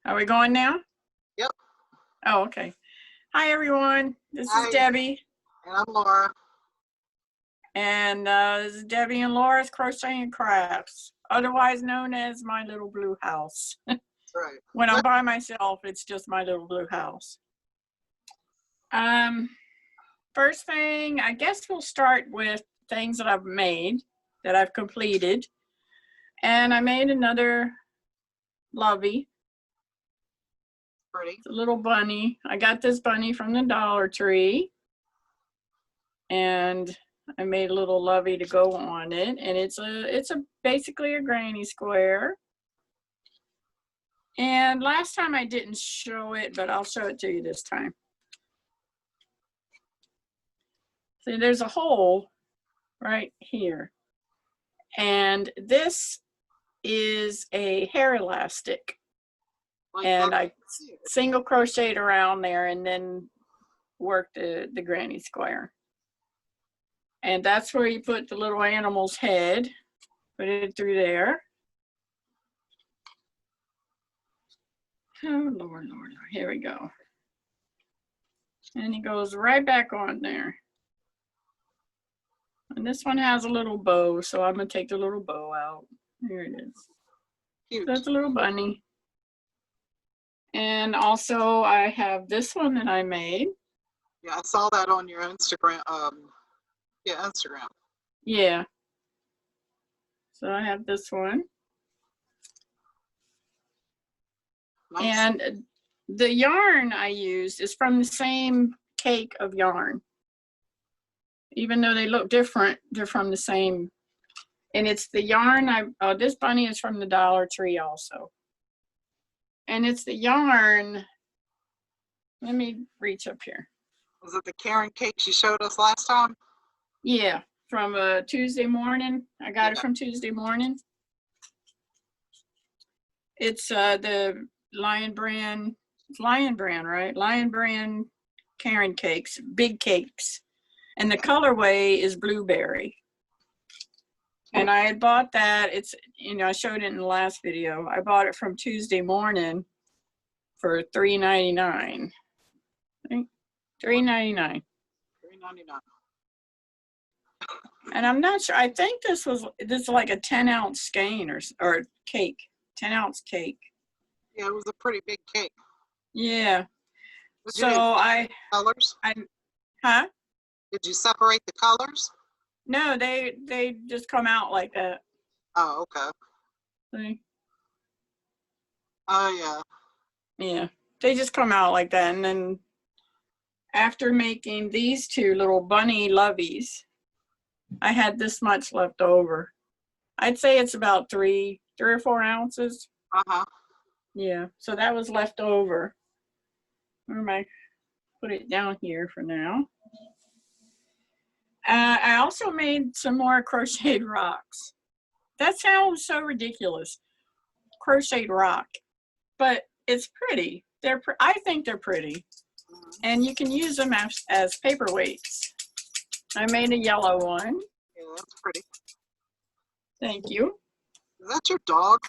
Are we going now? Yep. Oh, okay. Hi, everyone. This Hi. is Debbie. And I'm Laura. And this is Debbie and Laura's Crochet and Crafts, otherwise known as My Little Blue House. That's right. When I'm by myself, it's just My Little Blue House. First thing, I guess we'll start with things that I've made, that I've completed. And I made another Lovey. Pretty. It's a little bunny. I got this bunny from the Dollar Tree. And I made a little Lovey to go on it. And it's basically a granny square. And last time I didn't show it, but I'll show it to you this time. See, there's a hole right here. And this is a hair elastic. And I single crocheted around there and then worked the granny square. And that's where you put the little animal's head. Put it through there. Oh, Lord, Lord, Lord. Here we go. And it goes right back on there. And this one has a little bow, so I'm going to take the little bow out. Here it is. Cute. That's a little bunny. And also I have this one that I made. Yeah, I saw that on your Instagram. Instagram. Yeah. So I have this one. Nice. And the yarn I used is from the same cake of yarn. Even though they look different, they're from the same. And it's the yarn, this bunny is from the Dollar Tree also. And it's the yarn, let me reach up here. Was it the Karen cakes you showed us last time? Yeah, from Tuesday morning. I got it from Tuesday morning. It's the Lion Brand, right? Lion Brand Karen cakes, big cakes. And the colorway is blueberry. And I had bought that, I showed it in the last video. I bought it from Tuesday morning for $3.99. $3.99. $3.99. And I'm not sure, I think this is like a 10-ounce skein or cake, 10-ounce cake. Yeah, it was a pretty big cake. Yeah. Did So colors? Huh? Did you separate the colors? No, they just come out like that. Oh, okay. See? Oh, yeah. Yeah, they just come out like that. And then after making these two little bunny loveys, I had this much left over. I'd say it's about 3 or 4 ounces. Uh-huh. Yeah, so that was left over. Where am I? Put it down here for now. I also made some more crocheted rocks. That sounds so ridiculous. Crocheted rock, but it's pretty. I think they're pretty, and you can use them as paperweights. I made a yellow one. Yeah, that's pretty. Thank you. Is that your dog?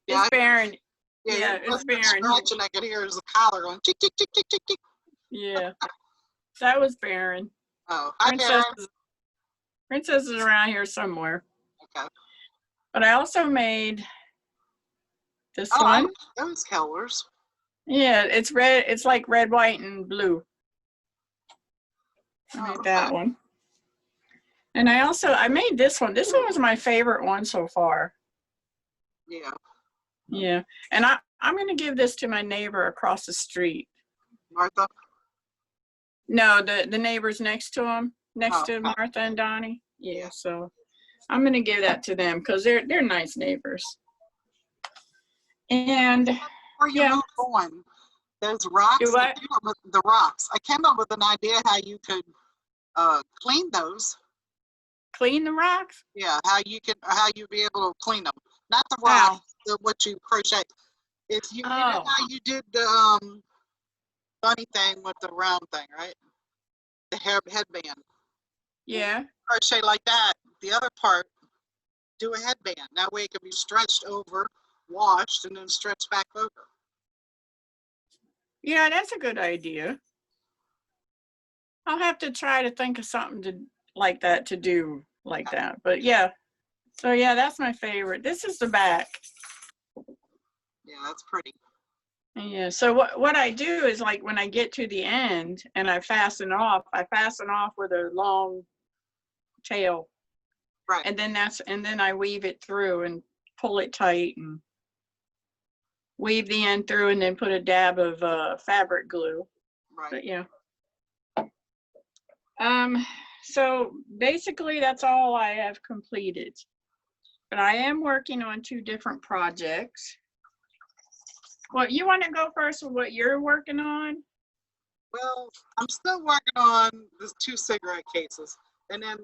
It's Baron. Yeah, it's Baron. Scratching, I could hear his collar going tick, tick, tick, tick, tick, tick. Yeah, that was Baron. Oh, hi, Baron. Princess is around here somewhere. Okay. But I also made this one. Those colors. Yeah, it's red. It's like red, white, and blue. I made that one. And I made this one. This one was my favorite one so far. Yeah. Yeah. And I'm going to give this to my neighbor across the street. Martha? No, the neighbors next to him, to Martha and Donnie. Yeah, so I'm going to give that to them because they're nice neighbors. And Before you move on, those rocks, the rocks, I came up with an idea how you could clean those. Clean the rocks? Yeah, how you'd be able to clean them. Not the rocks, what you crochet. If you know how you did the bunny thing with the round thing, right? The headband. Yeah. Crochet like that. The other part, do a headband. That way it can be stretched over washed and then stretched back over. Yeah, that's a good idea. I'll have to try to think of something to like that to do like that. But yeah, so yeah, that's my favorite. This is the back. Yeah, that's pretty. Yeah, so what I do is like when I get to the end and I fasten off with a long tail. Right. And then I weave it through and pull it tight and weave the end through and then put a dab of fabric glue. Right. But yeah. So basically that's all I have completed. But I am working on 2 different projects. Well, you want to go first with what you're working on? Well, I'm still working on these 2 cigarette cases. And then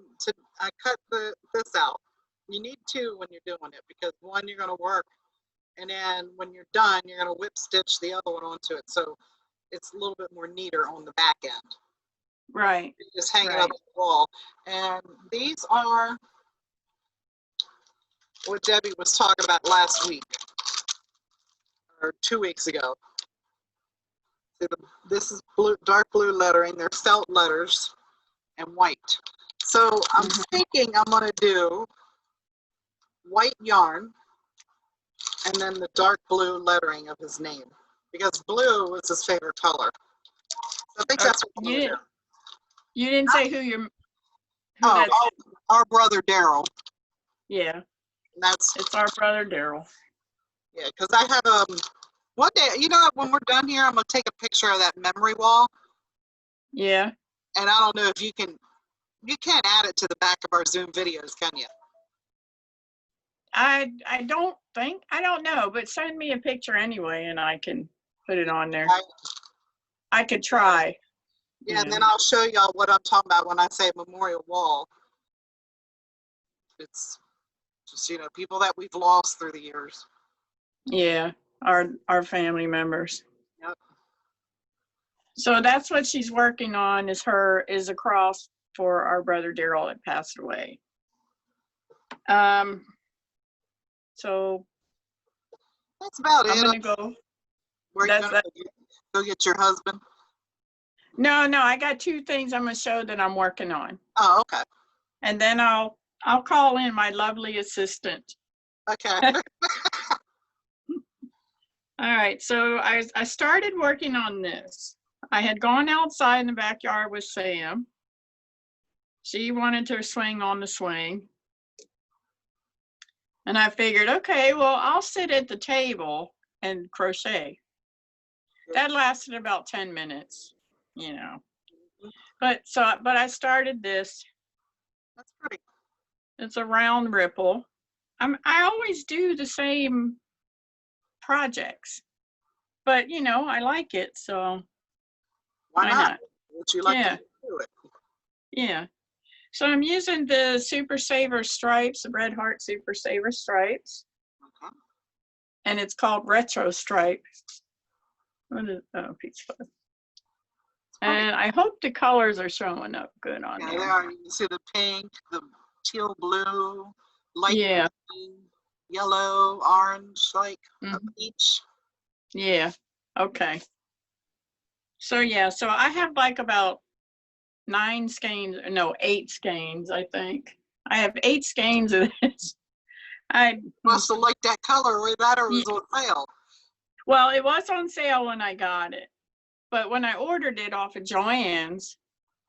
I cut this out. You need 2 when you're doing it because one you're going to work, and then when you're done, you're going to whip stitch the other one onto it. So it's a little bit more neater on the back end. Right. You just hang it up on the wall. And these are what Debbie was talking about last week or 2 weeks ago. This is blue, dark blue lettering. They're felt letters and white. So I'm thinking I'm going to do white yarn and then the dark blue lettering of his name because blue was his favorite color. So I think that's what I'm going to do. You didn't say who our brother Daryl. Yeah. It's our brother Daryl. Yeah, because I have one day, you know, when we're done here, I'm gonna take a picture of that memory wall. Yeah. And I don't know if you can't add it to the back of our Zoom videos, can you? I don't know, but send me a picture anyway and I can put it on there. I could try. Yeah, and then I'll show y'all what I'm talking about when I say memorial wall. It's just, you know, people that we've lost through the years. Yeah, our family members. Yep. So that's what she's working on is a cross for our brother Daryl that passed away. So that's about it. I'm gonna go. Where you gonna go get your husband? No, I got 2 things I'm gonna show that I'm working on. Oh, okay. And then I'll call in my lovely assistant. Okay. All right, so I started working on this. I had gone outside in the backyard with Sam. She wanted to swing on the swing. And I figured, okay, well, I'll sit at the table and crochet. That lasted about 10 minutes, you know. But I started this. That's pretty. It's a round ripple. I always do the same projects, but you know, I like it, so why not? Would you like to do it? Yeah. So I'm using the Super Saver stripes, the Red Heart Super Saver stripes. Okay. And it's called Retro Stripe. What is piece of it? And I hope the colors are showing up good on there. Yeah, they are. You see the pink, the teal blue, light green, yellow, orange, like a peach. Yeah. Okay. So so I have like about 8 skeins, I think. I have 8 skeins of this. I must have liked that color or that or it was on sale. Well, it was on sale when I got it. But when I ordered it off of Joann's,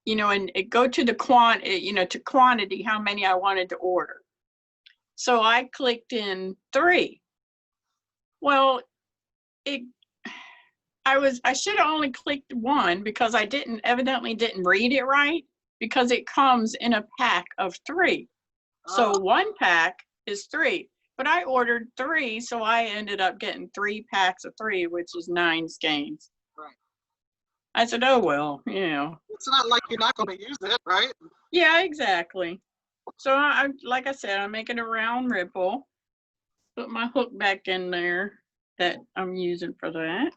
you know, and it go to the quantity, how many I wanted to order. So I clicked in 3. Well, I should have only clicked 1 because I evidently didn't read it right because it comes in a pack of 3. So 1 pack is 3, but I ordered 3, so I ended up getting 3 packs of 3, which is 9 skeins. Right. I said, oh, well, you know. It's not like you're not going to use it, right? Yeah, exactly. So like I said, I'm making a round ripple. Put my hook back in there that I'm using for that.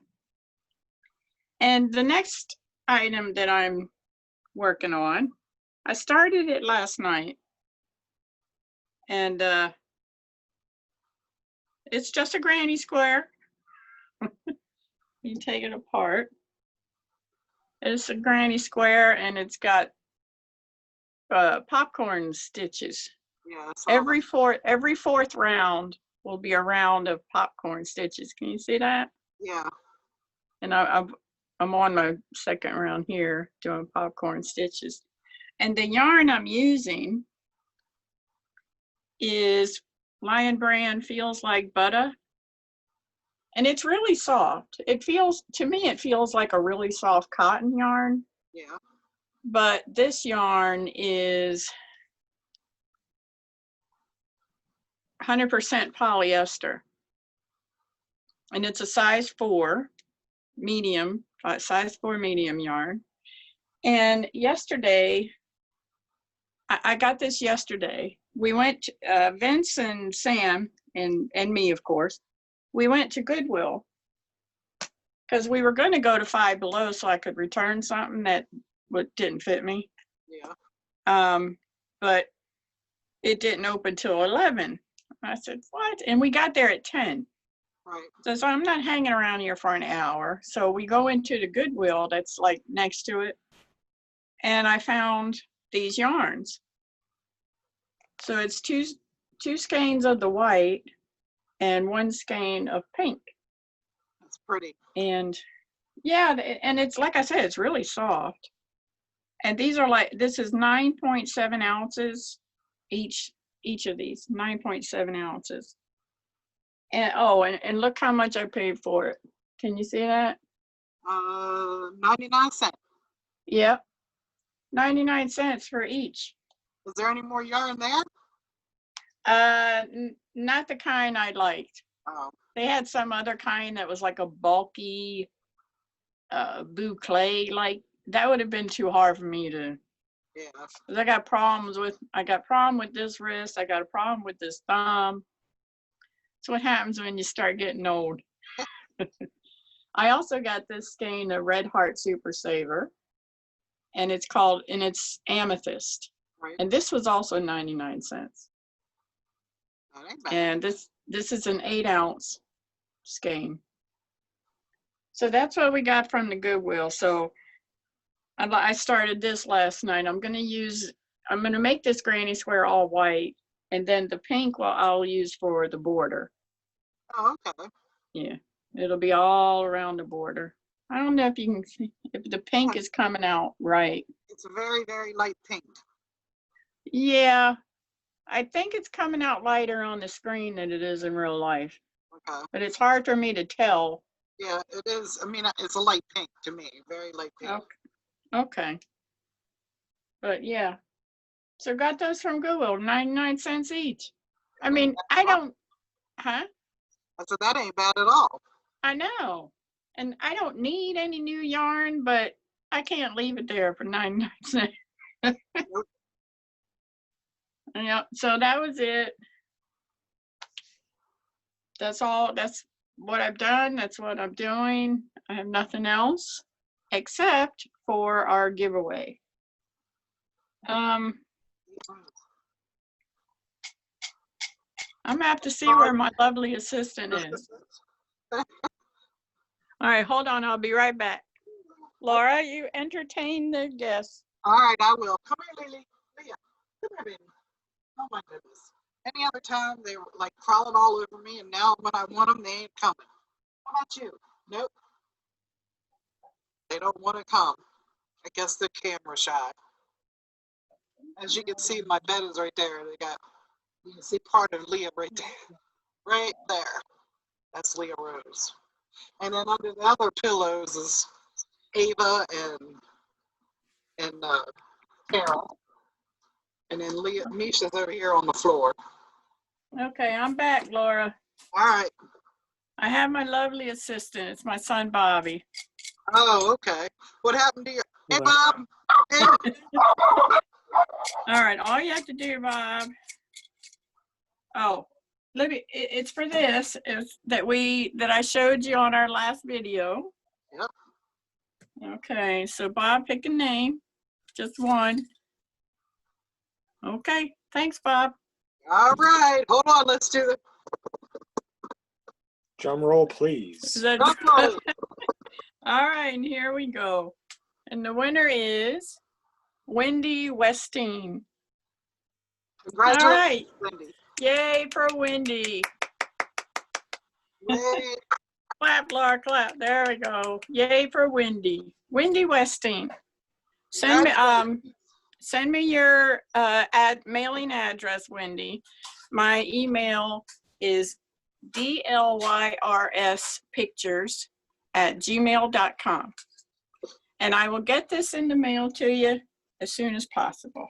And the next item that I'm working on, I started it last night. And It's just a granny square. You take it apart. It's a granny square, and it's got popcorn stitches. Yeah. Every fourth round will be a round of popcorn stitches. Can you see that? Yeah. And I'm on my second round here doing popcorn stitches. And the yarn I'm using is Lion Brand Feels Like Butter. And it's really soft. It feels, to me, it feels like a really soft cotton yarn. Yeah. But this yarn is 100% polyester. And it's a size 4 medium, size 4 medium yarn. And yesterday, I got this yesterday. We went, Vince and Sam and me, of course, we went to Goodwill because we were going to go to Five Below so I could return something that didn't fit me. Yeah. But it didn't open till 11. I said, what? And we got there at 10. Right. So I'm not hanging around here for an hour. So we go into the Goodwill that's like next to it. And I found these yarns. So it's two skeins of the white and 1 skein of pink. That's pretty. And yeah, and it's like I said, it's really soft. And these are like, this is 9.7 ounces each of these, 9.7 ounces. And oh, and look how much I paid for it. Can you see that? 99 cents. Yep. 99 cents for each. Is there any more yarn there? Not the kind I liked. Oh. They had some other kind that was like a bulky boucle, like that would have been too hard for me to. Yeah. 'Cause I got problem with this wrist. I got a problem with this thumb. That's what happens when you start getting old. I also got this skein of Red Heart Super Saver, and it's amethyst. Right. And this was also 99 cents. That ain't bad. And this is an 8-ounce skein. So that's what we got from the Goodwill. So I started this last night. I'm going to make this granny square all white, and then the pink I'll use for the border. Oh, okay. Yeah, it'll be all around the border. I don't know if you can see, if the pink is coming out right. It's a very, very light pink. Yeah, I think it's coming out lighter on the screen than it is in real life. Okay. But it's hard for me to tell. Yeah, it is. I mean, it's a light pink to me. Very light pink. Okay. But yeah. So got those from Goodwill, 99 cents each. I mean, I don't, huh? I said, that ain't bad at all. I know. And I don't need any new yarn, but I can't leave it there for 99 cents. Yeah, so that was it. That's all. That's what I've done. That's what I'm doing. I have nothing else except for our giveaway. I'm gonna have to see where my lovely assistant is. All right, hold on. I'll be right back. Laura, you entertain the guests. All right, I will. Come here, Lily. Leah, come here, baby. Oh my goodness. Any other time they were like crawling all over me, and now when I want them, they ain't coming. How about you? Nope. They don't want to come. I guess they're camera shy. As you can see, my bed is right there. You can see part of Leah right there. Right there. That's Leah Rose. And then under the other pillows is Ava and Carol. And then Misha's over here on the floor. Okay, I'm back, Laura. All right. I have my lovely assistant. It's my son, Bobby. Oh, okay. What happened to you? Hey, Bob. Hey. All right, all you have to do, Bob. Oh, Libby, it's for this. It's that I showed you on our last video. Yep. Okay, so Bob, pick a name. Just one. Okay, thanks, Bob. All right. Hold on. Let's do the Drum roll, please. Drum roll. All right, and here we go. And the winner is Wendy Westing. Congratulations, All right. Wendy. Yay for Wendy. Yay. Clap, Laura, clap. There we go. Yay for Wendy. Wendy Westing. Send me your mailing address, Wendy. My email is dlyrspictures@gmail.com. And I will get this in the mail to you as soon as possible.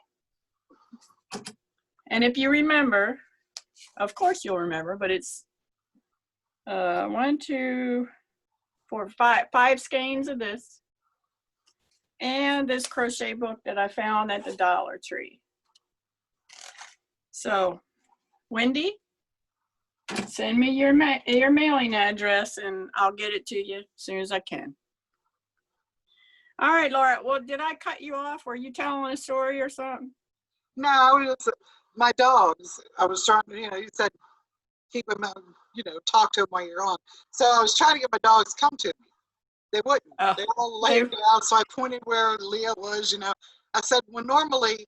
And if you remember, of course you'll remember, but it's 1, 2, 4, 5 skeins of this. And this crochet book that I found at the Dollar Tree. So, Wendy, send me your mailing address and I'll get it to you as soon as I can. All right, Laura. Well, did I cut you off? Were you telling a story or something? No, it's my dogs. I was trying to, you said keep them, talk to them while you're on. So I was trying to get my dogs to come to me. They wouldn't. They all laid down. So I pointed where Leah was, I said, well, normally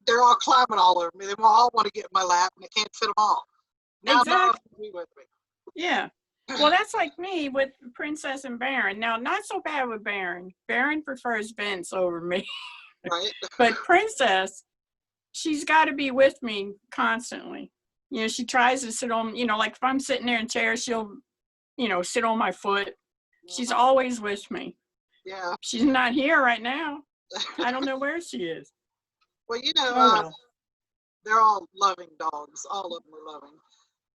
they're all climbing all over me. They all want to get in my lap and I can't fit them all. Now Exactly. they're with me. Yeah. Well, that's like me with Princess and Baron. Now, not so bad with Baron. Baron prefers Vince over me. Right. But Princess, she's got to be with me constantly. She tries to sit on, like if I'm sitting there in a chair, she'll, sit on my foot. She's always with me. Yeah. She's not here right now. I don't know where she is. Well, well. They're all loving dogs. All of them are loving.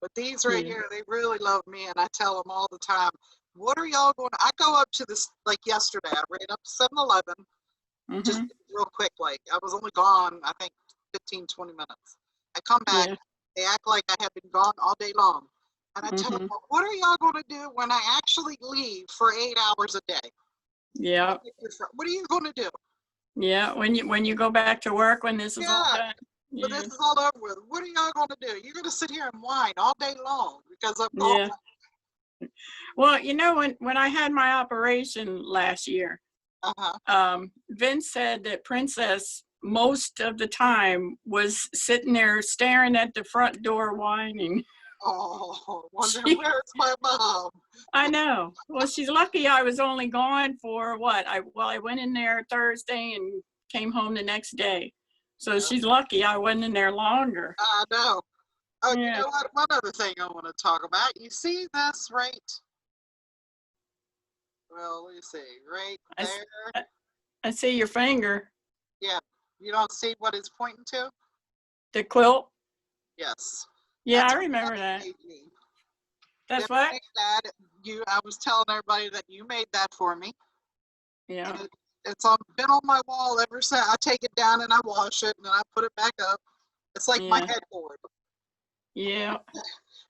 But these right here, they really love me. And I tell them all the time, what are y'all going to, I go up to this, like yesterday, I ran up to 7-Eleven, just real quick. Like I was only gone, I think 15, 20 minutes. I come back, they act like I have been gone all day long. And I tell them, well, what are y'all going to do when I actually leave for 8 hours a day? Yeah. What are you going to do? Yeah, when you go back to work, when this is all done. When this is all over with, what are y'all going to do? You're going to sit here and whine all day long because I'm gone. Well, when I had my operation last year, Vince said that Princess most of the time was sitting there staring at the front door whining. Oh, wondering where's my mom? I know. Well, she's lucky I was only gone for what? I went in there Thursday and came home the next day. So she's lucky I wasn't in there longer. I know. Oh, you know what? One other thing I want to talk about. You see this right? Well, let me see. Right there. I see your finger. Yeah. You don't see what it's pointing to? The quilt? Yes. Yeah, I remember that. That's what? I was telling everybody that you made that for me. Yeah. It's been on my wall ever since. I take it down and I wash it and then I put it back up. It's like my headboard. Yeah.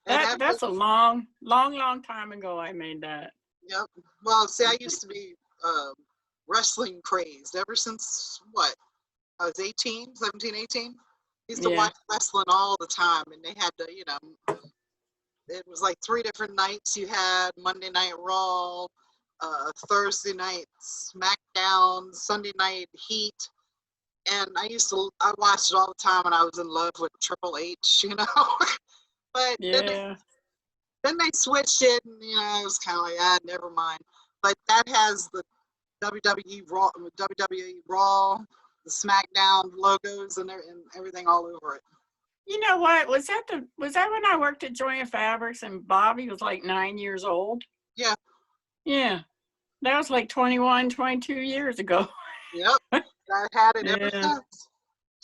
That's a long time ago I made that. Yep. Well, see, I used to be wrestling crazed ever since what? I was 17, 18. Used to watch wrestling all the time, and they had to, it was like 3 different nights. You had Monday Night Raw, Thursday night SmackDown, Sunday night Heat, and I watched it all the time, and I was in love with Triple H, But then they switched it, and I was kind of like, never mind. But that has the WWE Raw, the SmackDown logos and everything all over it. You know what? Was that when I worked at Joy and Fabrics and Bobby was like 9 years old? Yeah. Yeah. That was like 21, 22 years ago. Yep. I had it ever since.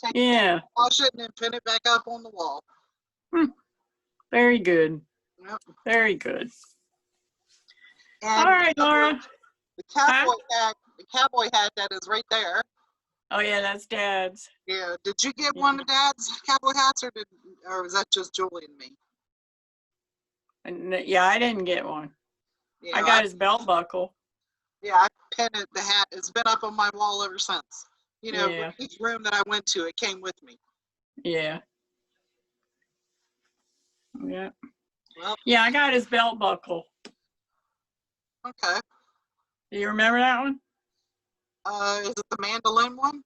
Take it, wash it, and then pin it back up on the wall. Very good. Yep. Very good. And all right, Laura. The cowboy hat that is right there. Oh yeah, that's Dad's. Yeah. Did you get one of Dad's cowboy hats, or was that just Julie and me? And yeah, I didn't get one. Yeah, I got his belt buckle. Yeah, I pinned the hat. It's been up on my wall ever since. Each room that I went to, it came with me. Yeah. Yeah. Well, yeah, I got his belt buckle. Okay. Do you remember that one? Is it the mandolin one?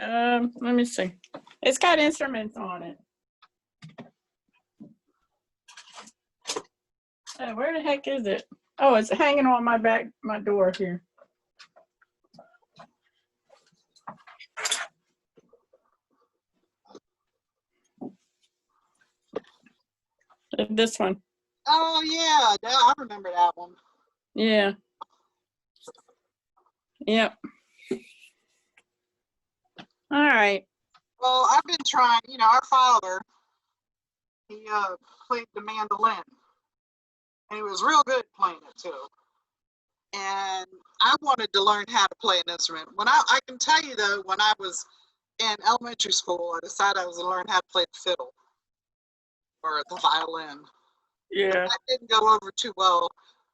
Let me see. It's got instruments on it. Where the heck is it? Oh, it's hanging on my door here. This one. Oh yeah, I remember that one. Yeah. Yep. All right. Well, I've been trying. You know, our father, he played the mandolin, and he was real good playing it too. And I wanted to learn how to play an instrument. When I can tell you though, when I was in elementary school, I decided I was going to learn how to play the fiddle or the violin. Yeah. That didn't go over too well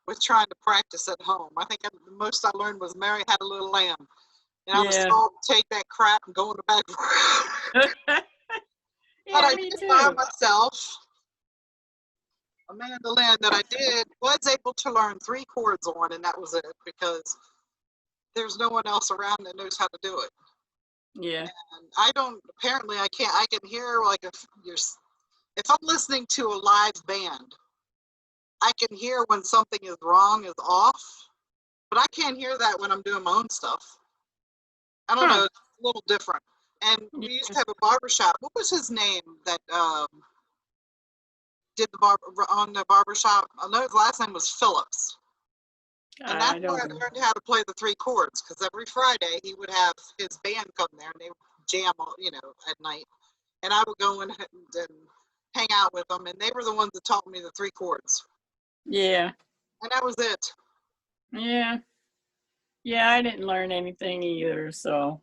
with trying to practice at home. I think the most I learned was Mary Had a Little Lamb. And I was Yeah. told to take that crap and go in the back room. But Yeah, I me did too. find myself a mandolin that I was able to learn 3 chords on, and that was it, because there's no one else around that knows how to do it. Yeah. And I can hear, like, if I'm listening to a live band, I can hear when something is wrong, is off, but I can't hear that when I'm doing my own stuff. I don't know, it's a little different. And we used to have a barber shop. What was his name that did the barber shop? I know his last name was Phillips. And that's where I learned how to play the 3 chords, because every Friday he would have his band come there and they would jam, you know, at night. And I would go and hang out with them, and they were the ones that taught me the 3 chords. Yeah. And that was it. Yeah. Yeah, I didn't learn anything either, so.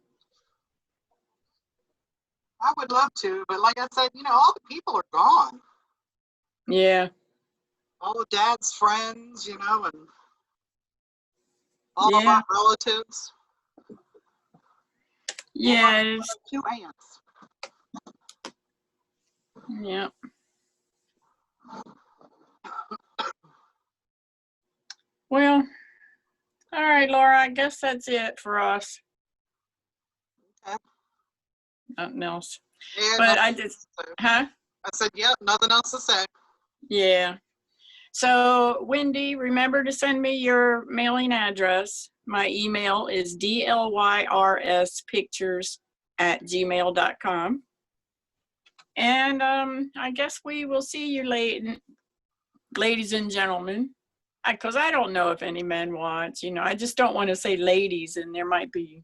I would love to, but like I said, you know, all the people are gone. Yeah. All of Dad's friends, you know, and all of our relatives. Yeah. And 2 aunts. Yeah. Well, all right, Laura, I guess that's it for us. Okay. Nothing else. Yeah, But I just, huh? I said, yep, nothing else to say. Yeah. So, Wendy, remember to send me your mailing address. My email is dlyrspictures@gmail.com. And I guess we will see you ladies and gentlemen. Because I don't know if any men watch, you know, I just don't want to say ladies, and there might be.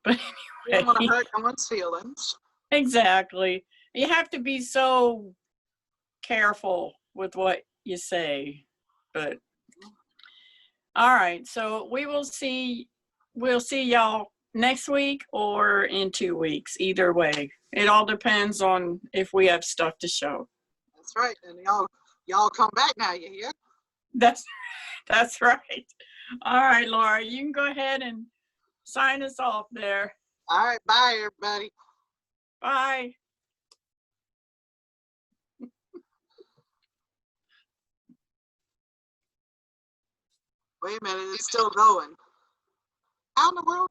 But anyway. You don't want to hurt anyone's feelings. Exactly. You have to be so careful with what you say. But all right, so we'll see y'all next week or in 2 weeks. Either way, it all depends on if we have stuff to show. That's right. And y'all come back now, you hear? That's right. All right, Laura, you can go ahead and sign us off there. All right, bye everybody. Bye. Wait a minute, it's still going. How in the world?